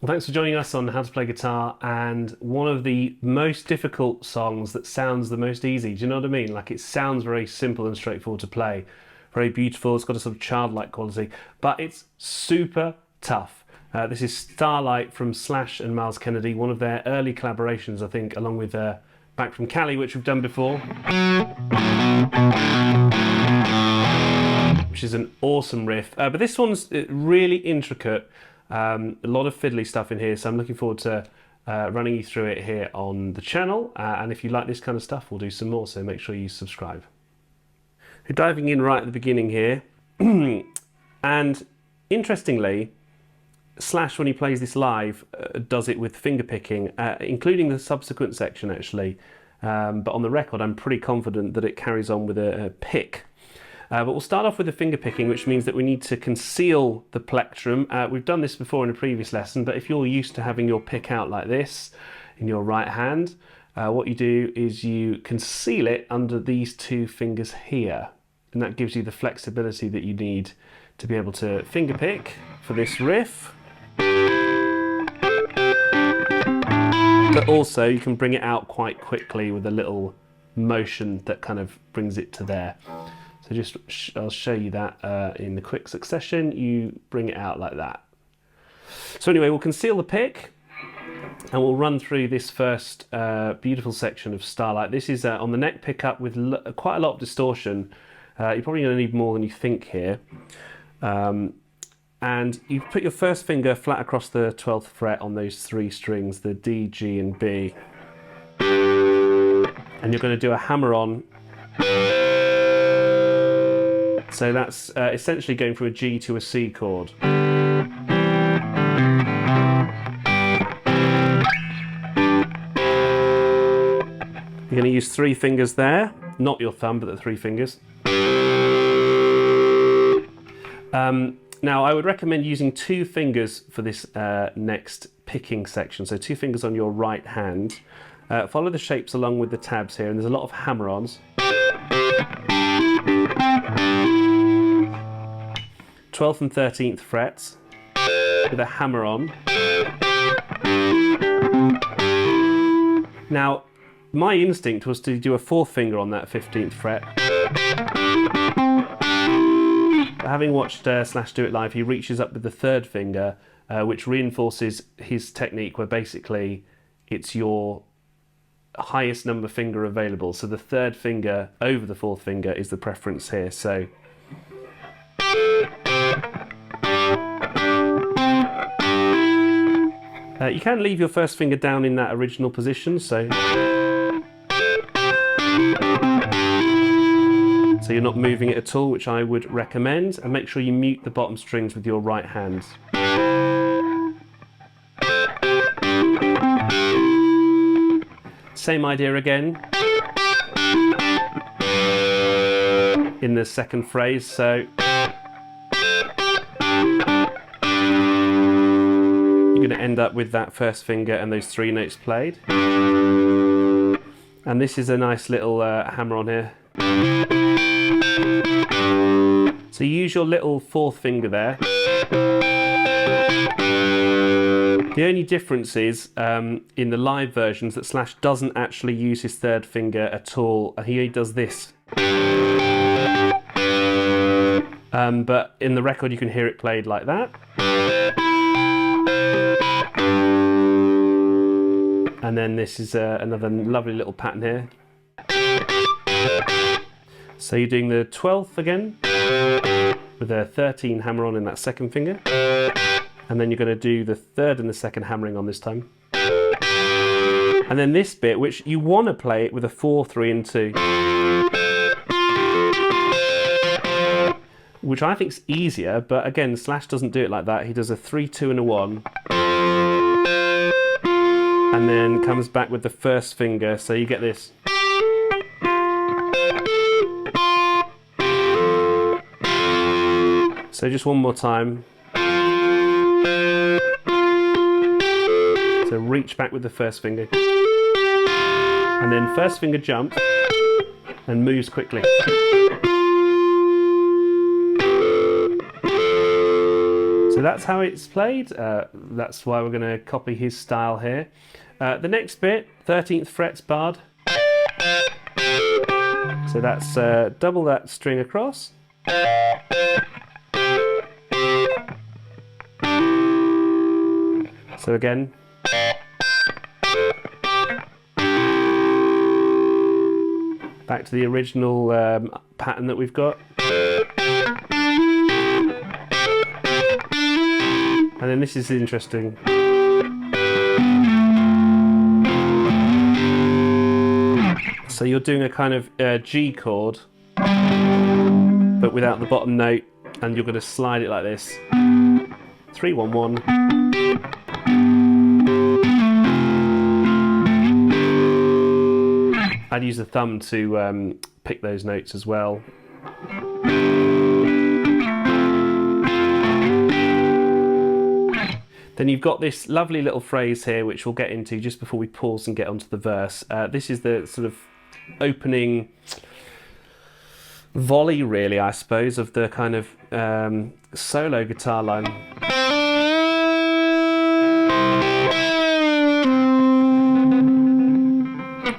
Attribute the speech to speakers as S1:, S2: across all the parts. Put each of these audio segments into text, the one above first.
S1: Well, thanks for joining us on How to Play Guitar, and one of the most difficult songs that sounds the most easy. Do you know what I mean? Like, it sounds very simple and straightforward to play, very beautiful, it's got a sort of childlike quality, but it's super tough. This is Starlight from Slash and Miles Kennedy, one of their early collaborations, I think, along with Back from Cali, which we've done before. Which is an awesome riff, but this one's really intricate. A lot of fiddly stuff in here, so I'm looking forward to running you through it here on the channel, and if you like this kind of stuff, we'll do some more, so make sure you subscribe. We're diving in right at the beginning here, and interestingly, Slash, when he plays this live, does it with finger picking, including the subsequent section actually, but on the record I'm pretty confident that it carries on with a pick. But we'll start off with the finger picking, which means that we need to conceal the plectrum. We've done this before in a previous lesson, but if you're used to having your pick out like this in your right hand, what you do is you conceal it under these two fingers here, and that gives you the flexibility that you need to be able to finger pick for this riff. But also you can bring it out quite quickly with a little motion that kind of brings it to there. So I'll show you that in the quick succession. You bring it out like that. So anyway, we'll conceal the pick and we'll run through this first beautiful section of Starlight. This is on the neck pickup with quite a lot of distortion. You're probably going to need more than you think here. And you put your first finger flat across the 12th fret on those three strings, the D, G and B. And you're going to do a hammer on. So that's essentially going from a G to a C chord. You're going to use three fingers there, not your thumb, but the three fingers. Now, I would recommend using two fingers for this next picking section. So two fingers on your right hand. Follow the shapes along with the tabs here, and there's a lot of hammer-ons. 12th and 13th frets with a hammer-on. Now, my instinct was to do a fourth finger on that 15th fret. But having watched Slash do it live, he reaches up with the third finger, which reinforces his technique where basically it's your highest number finger available. So the third finger over the fourth finger is the preference here. So you can leave your first finger down in that original position, so you're not moving it at all, which I would recommend, and make sure you mute the bottom strings with your right hand. Same idea again in the second phrase, so you're going to end up with that first finger and those three notes played. And this is a nice little hammer on here. So you use your little fourth finger there. The only difference is in the live versions that Slash doesn't actually use his third finger at all. He does this. But in the record you can hear it played like that. And then this is another lovely little pattern here. So you're doing the 12th again with a 13 hammer on in that second finger. And then you're going to do the third and the second hammering on this time. And then this bit, which you want to play it with a 4, 3 and 2. Which I think is easier, but again, Slash doesn't do it like that. He does a 3, 2 and a 1. And then comes back with the first finger, so you get this. So just one more time. So reach back with the first finger. And then first finger jumps and moves quickly. So that's how it's played. That's why we're going to copy his style here. The next bit, 13th fret's barred. So that's double that string across. So again. Back to the original pattern that we've got. And then this is interesting. So you're doing a kind of G chord, but without the bottom note, and you're going to slide it like this. 3, 1, 1. I'd use the thumb to pick those notes as well. Then you've got this lovely little phrase here, which we'll get into just before we pause and get onto the verse. This is the sort of opening volley, really, I suppose, of the kind of solo guitar line.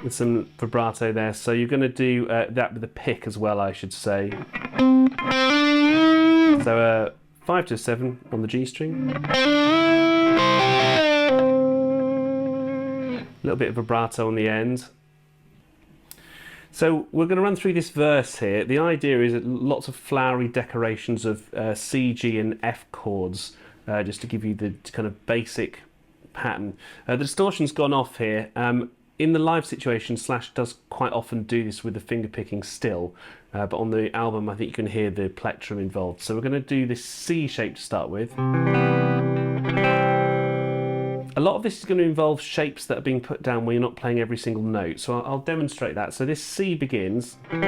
S1: With some vibrato there. So you're going to do that with a pick as well, I should say. So 5 to 7 on the G string. A little bit of vibrato on the end. So we're going to run through this verse here. The idea is lots of flowery decorations of C, G and F chords, just to give you the kind of basic pattern. The distortion's gone off here. In the live situation, Slash does quite often do this with the finger picking still, but on the album I think you can hear the plectrum involved. So we're going to do this C shape to start with. A lot of this is going to involve shapes that are being put down where you're not playing every single note, so I'll demonstrate that. So this C begins. So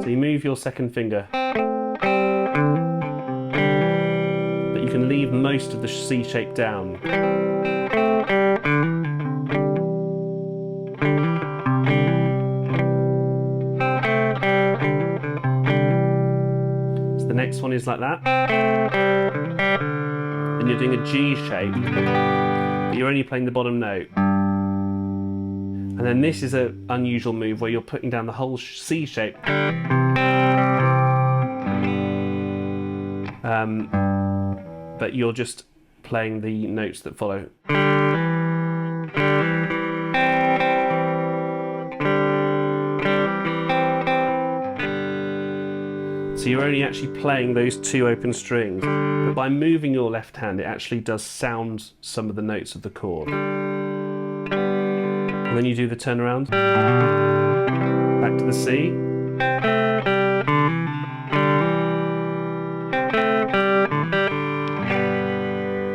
S1: you move your second finger. But you can leave most of the C shape down. So the next one is like that. And you're doing a G shape, but you're only playing the bottom note. And then this is an unusual move where you're putting down the whole C shape. But you're just playing the notes that follow. So you're only actually playing those 2 open strings, but by moving your left hand it actually does sound some of the notes of the chord. And then you do the turnaround, back to the C.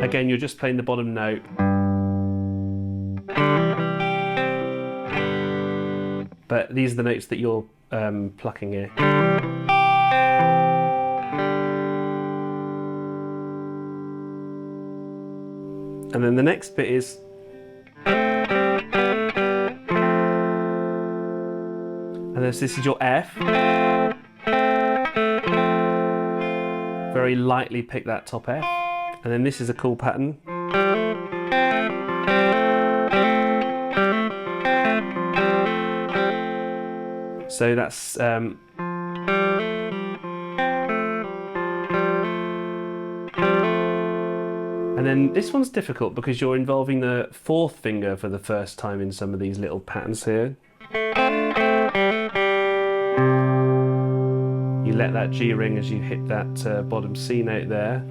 S1: Again, you're just playing the bottom note. But these are the notes that you're plucking here. And then the next bit is, and this is your F. Very lightly pick that top F. And then this is a cool pattern. So that's and then this one's difficult because you're involving the 4th finger for the first time in some of these little patterns here. You let that G ring as you hit that bottom C note there.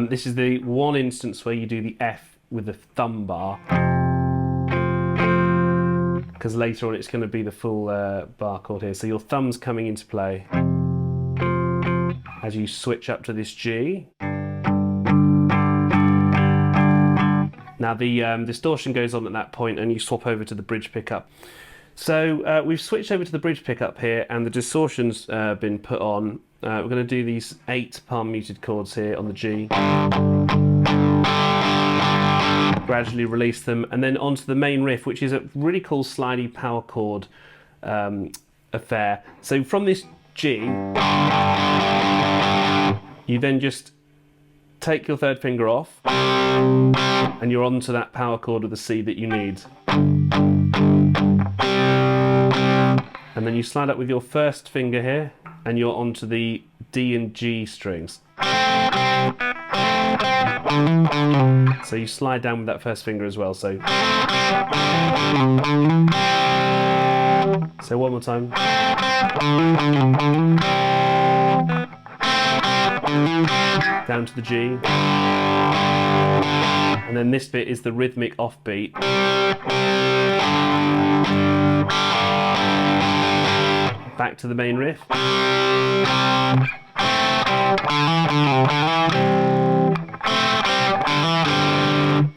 S1: This is the one instance where you do the F with the thumb bar, because later on it's going to be the full bar chord here. So your thumb's coming into play as you switch up to this G. Now the distortion goes on at that point and you swap over to the bridge pickup. So we've switched over to the bridge pickup here and the distortion's been put on. We're going to do these 8 palm muted chords here on the G. gradually release them, and then onto the main riff, which is a really cool slidey power chord affair. So from this G, you then just take your third finger off, and you're onto that power chord of the C that you need. And then you slide up with your first finger here, and you're onto the D and G strings. So you slide down with that first finger as well. So one more time. Down to the G. And then this bit is the rhythmic offbeat. Back to the main riff.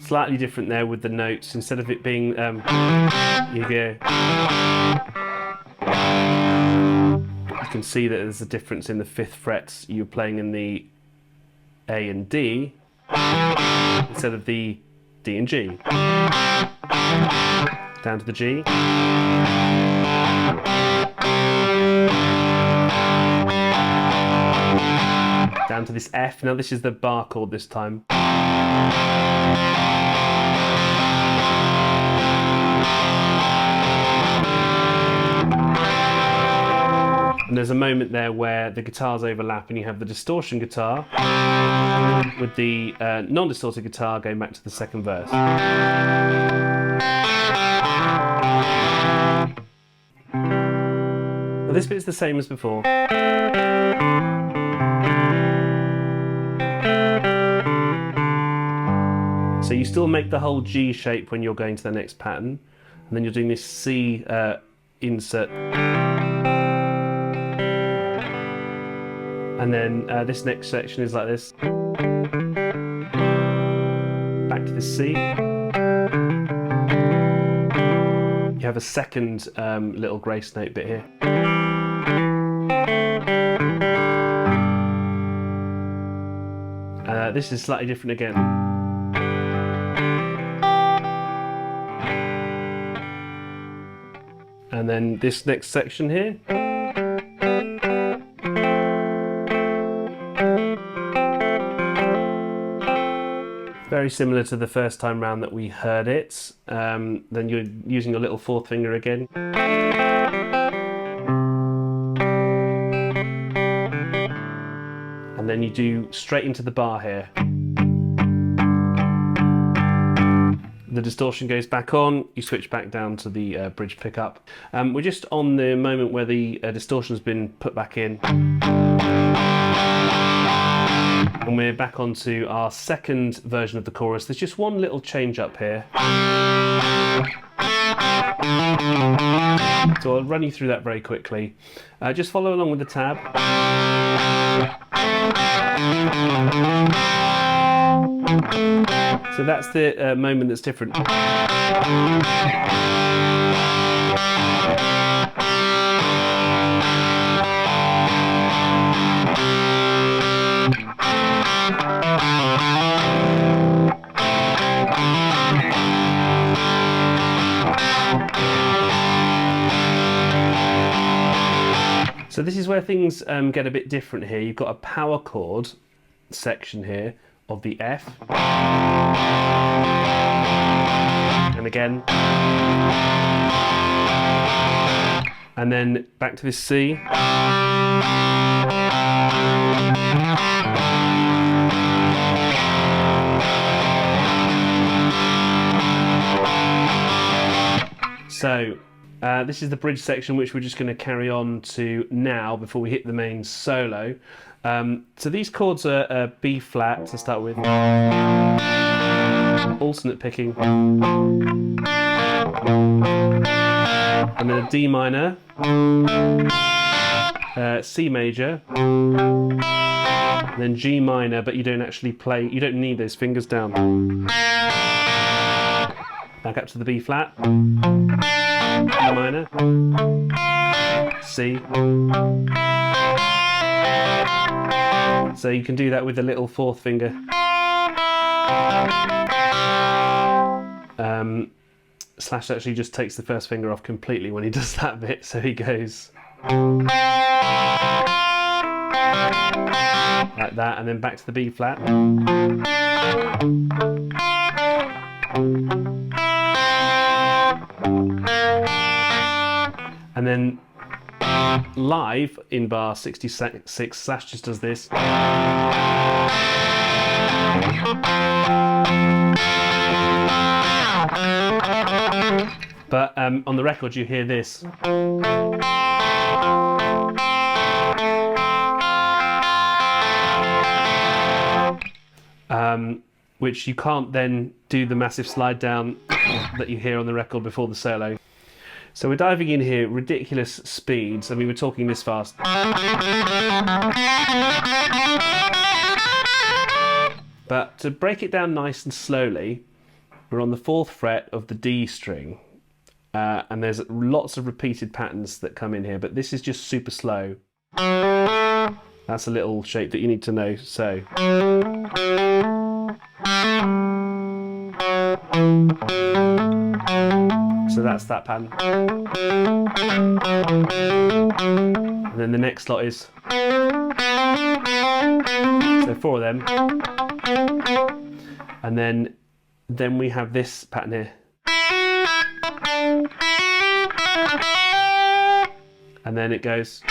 S1: Slightly different there with the notes. Instead of it being, you go. You can see that there's a difference in the 5th frets. You're playing in the A and D instead of the D and G. Down to the G. Down to this F. Now this is the bar chord this time. And there's a moment there where the guitars overlap and you have the distortion guitar with the non-distorted guitar going back to the second verse. Well, this bit is the same as before. So you still make the whole G shape when you're going to the next pattern, and then you're doing this C insert. And then this next section is like this. Back to the C. You have a second little grace note bit here. This is slightly different again. And then this next section here. Very similar to the first time round that we heard it. Then you're using your little 4th finger again. And then you do straight into the bar here. The distortion goes back on, you switch back down to the bridge pickup. We're just on the moment where the distortion's been put back in. And we're back onto our second version of the chorus. There's just one little change up here. So I'll run you through that very quickly. Just follow along with the tab. So that's the moment that's different. So this is where things get a bit different here. You've got a power chord section here of the F. And again. And then back to this C. So this is the bridge section, which we're just going to carry on to now before we hit the main solo. So these chords are B flat to start with, alternate picking, and then a D minor, C major, and then G minor, but you don't actually play, you don't need those fingers down. Back up to the B flat, E minor, C. So you can do that with the little 4th finger. Slash actually just takes the first finger off completely when he does that bit, so he goes like that, and then back to the B flat. And then live in bar 66, Slash just does this. But on the record you hear this. Which you can't then do the massive slide down that you hear on the record before the solo. So we're diving in here, ridiculous speeds. I mean, we're talking this fast. But to break it down nice and slowly, we're on the 4th fret of the D string. And there's lots of repeated patterns that come in here, but this is just super slow. That's a little shape that you need to know. So that's that pattern. And then the next lot is, so 4 of them. And then we have this pattern here. And then it goes.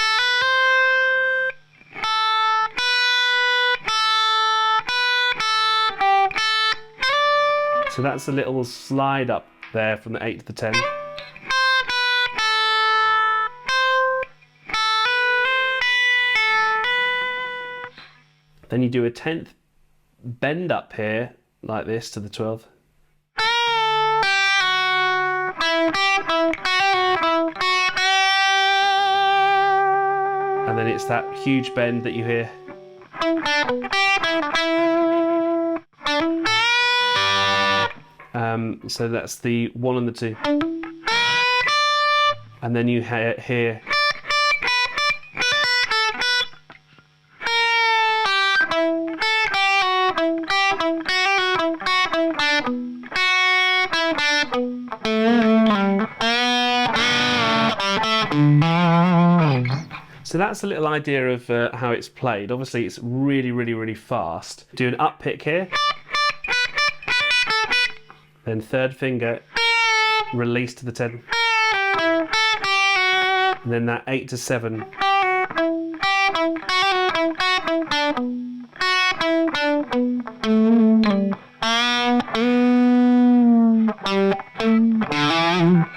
S1: So that's a little slide up there from the 8 to the 10. Then you do a 10th bend up here, like this, to the 12th. And then it's that huge bend that you hear. So that's the 1 and the 2. And then you hear. So that's a little idea of how it's played. Obviously it's really, really, really fast. Do an up pick here. Then 3rd finger, release to the 10. And then that 8 to 7.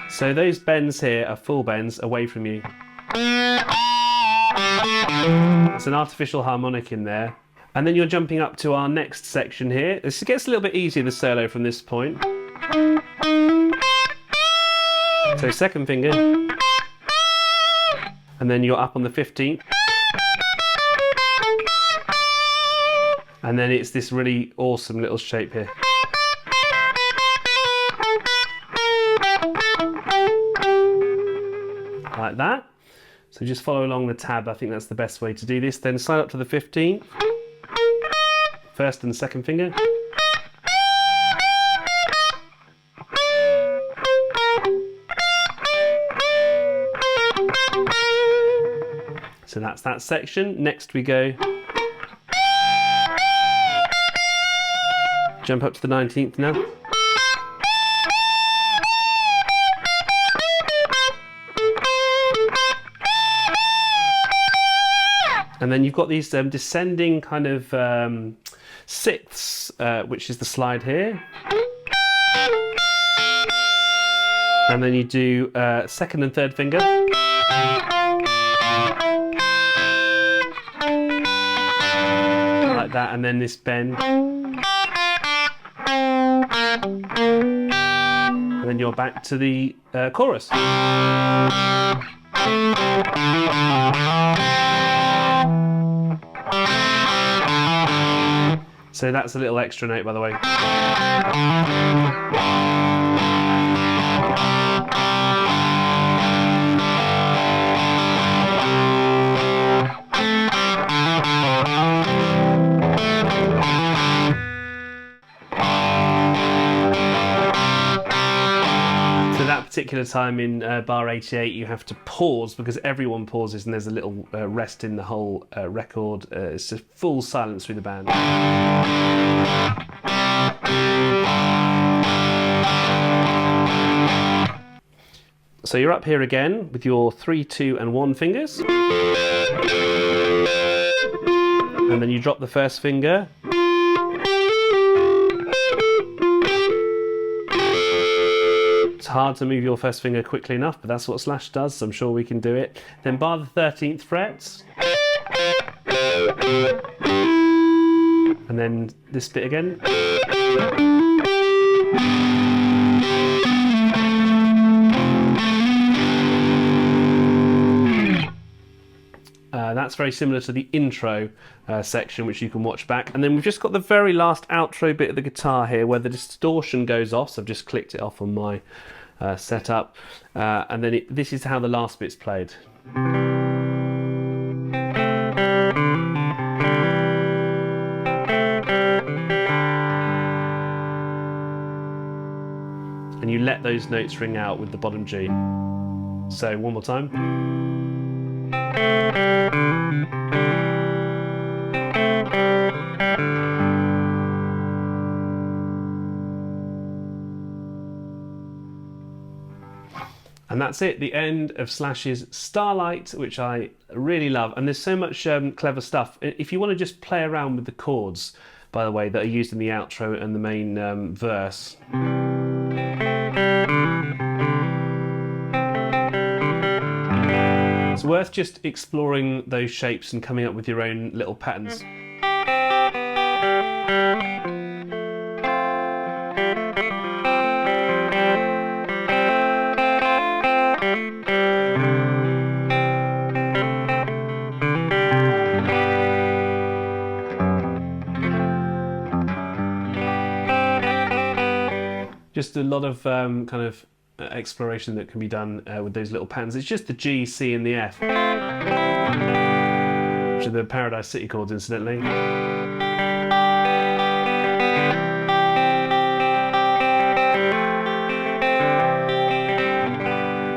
S1: So those bends here are full bends away from you. It's an artificial harmonic in there. And then you're jumping up to our next section here. This gets a little bit easier, the solo, from this point. So 2nd finger. And then you're up on the 15th. And then it's this really awesome little shape here. Like that. So just follow along the tab. I think that's the best way to do this. Then slide up to the 15th. 1st and 2nd finger. So that's that section. Next we go. Jump up to the 19th now. And then you've got these descending kind of sixths, which is the slide here. And then you do 2nd and 3rd finger. Like that, and then this bend. And then you're back to the chorus. So that's a little extra note, by the way. particular time in bar 88 you have to pause because everyone pauses and there's a little rest in the whole record. It's just full silence through the band. So you're up here again with your 3, 2 and 1 fingers. And then you drop the first finger. It's hard to move your first finger quickly enough, but that's what Slash does, so I'm sure we can do it. Then bar the 13th fret. And then this bit again. That's very similar to the intro section, which you can watch back. And then we've just got the very last outro bit of the guitar here where the distortion goes off. So I've just clicked it off on my setup. And then this is how the last bit's played. And you let those notes ring out with the bottom G. So one more time. And that's it, the end of Slash's Starlight, which I really love. And there's so much clever stuff. If you want to just play around with the chords, by the way, that are used in the outro and the main verse. It's worth just exploring those shapes and coming up with your own little patterns. Just a lot of kind of exploration that can be done with those little patterns. It's just the G, C and the F, which are the Paradise City chords, incidentally.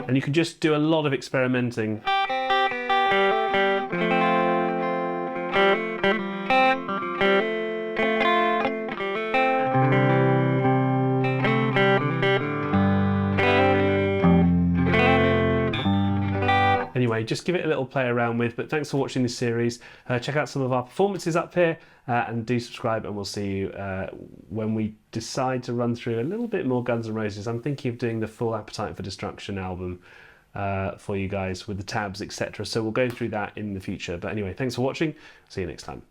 S1: And you can just do a lot of experimenting. Anyway, just give it a little play around with, but thanks for watching this series. Check out some of our performances up here and do subscribe, and we'll see you when we decide to run through a little bit more Guns N' Roses. I'm thinking of doing the full Appetite for Destruction album for you guys with the tabs, etc. So we'll go through that in the future. But anyway, thanks for watching. See you next time.